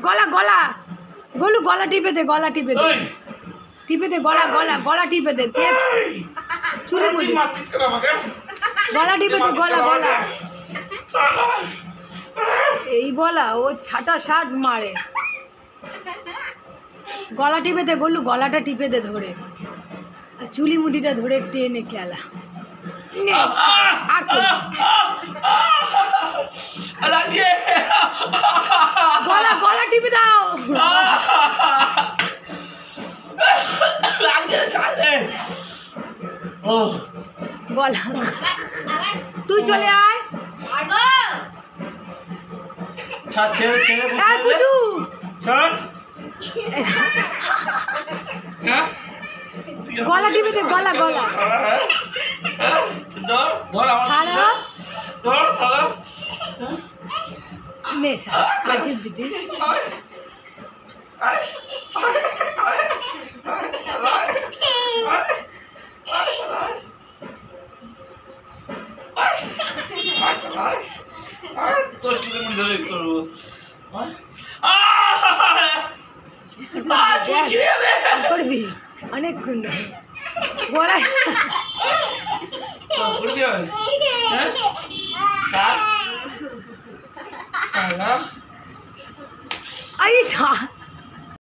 গলা গলা গোলু গলা টিপে দে, গলা টিপে দে, টিপে দে, গলা গলা গলা টিপে দে, চুলে মুড়ি গলা টিপে দে, গলা গলা। এই বলা ও ছাটা শার্ট মারে, গলা টিপে দে গোলু, গলাটা টিপে দে ধরে, চুলি মুটিটা ধরে টেনে খেলা। আর গলা গলা টিপে দাও, গলা তুই চলে আয়। কুচু গলা টিপে দে, গলা গলা ছাড়ো নে টিপবি করবি অনেকক্ষণ গলায় আই